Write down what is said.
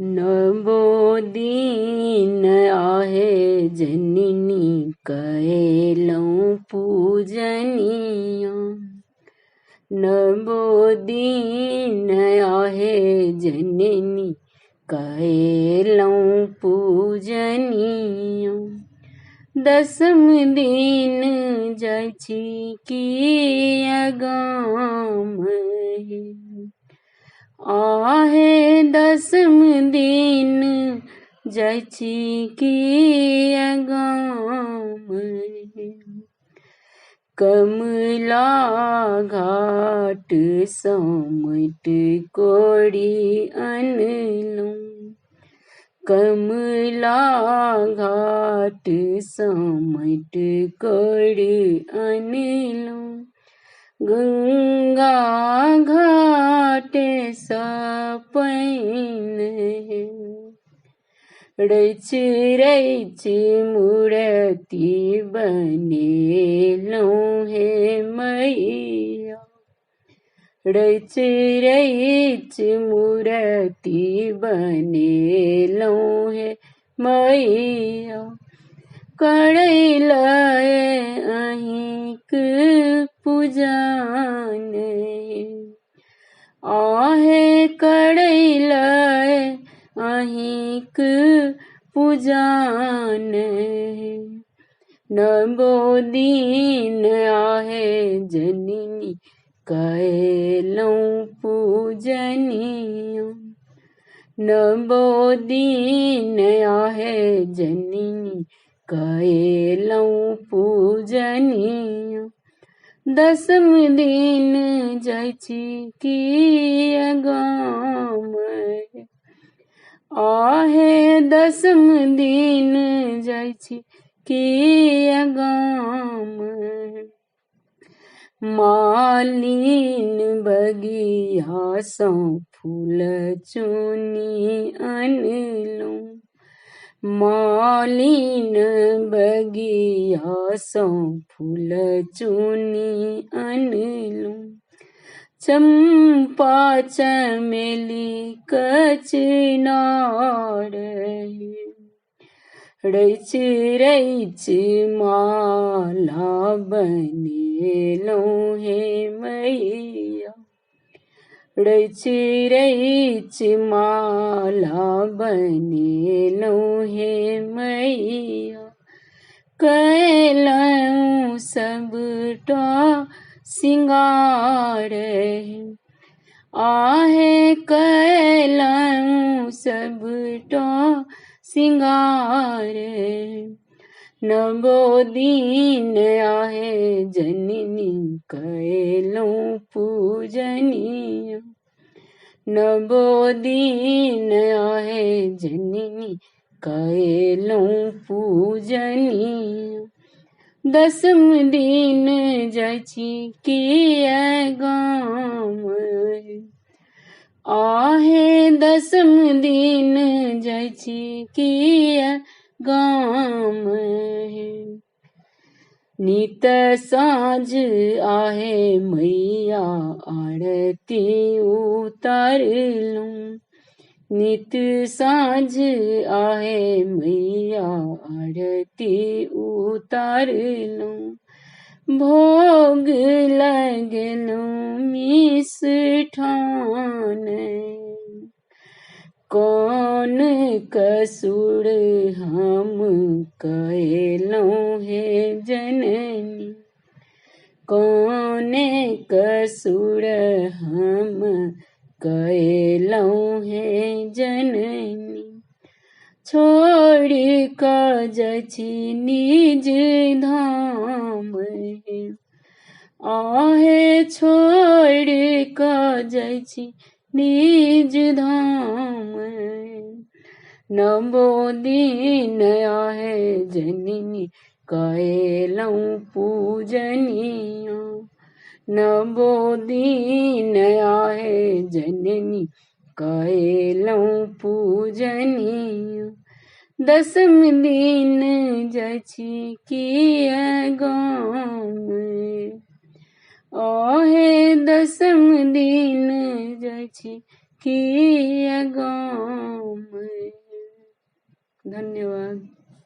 नवो दीन आहे जननी कैलऊं पूजनिया। नवो दीन आहे जननी कैलऊं पूजनिया। दसम दिन जाछि किया गाम है। आहे दसम दिन जाछि किया गाम है। कमला घाट समट कोड़ी अनलूं। कमला घाट समट कोड़ी अनलूं। गंगा घाट सपैन रच रच मूर्ति बनेलूं हे मैया। रच रच मूर्ति बनेलूं हे मैया। करैल अहिंक पूजन आहे। करैल अहिंक पूजन नवो दीन आहे जननी कैलऊं पूजनिया। नवो दीन आहे जननी कैलऊं पूजनिया। दसम दिन जाछि किया गाम है। आहे दसम दिन जाछि किया गाम है। मालिन बगिया सौ फूल चुनी अनलूं। मालिन बगिया सौ फूल चुनी अनलूं। चंपा चमेली कचनार रच रच माला बनेलूं हे मैया। रच रच माला बनेलूं हे मैया। कैलऊं सबटा सिंगार आहे। कैलऊं सबटा सिंगार नवो दीन आहे जननी कैलऊं पूजनिया। नवो दीन आहे जननी कैलऊं पूजनिया। दसम दिन जाछि किया गाम है। आहे दसम दिन जाछि किया गाम है। नित साँझ आहे मैया आरती उतारलूं। नित साँझ आहे मैया आरती उतारलूं। भोग लगलूं मिष्ठान कौन कसूर हम कैलऊं हे जननी। कौन कसूर हम कैलऊं हे जननी। छोड़ क जाछि निज धाम है। आहे छोड़ क जाछि निज धाम है। नवो दीन आहे जननी कैलऊं पूजनिया। नवो दीन आहे जननी कैलऊं पूजनिया। दसम दिन जाछि किया गाम है। आहे दसम दिन जाछि किया गाम धन्यवाद।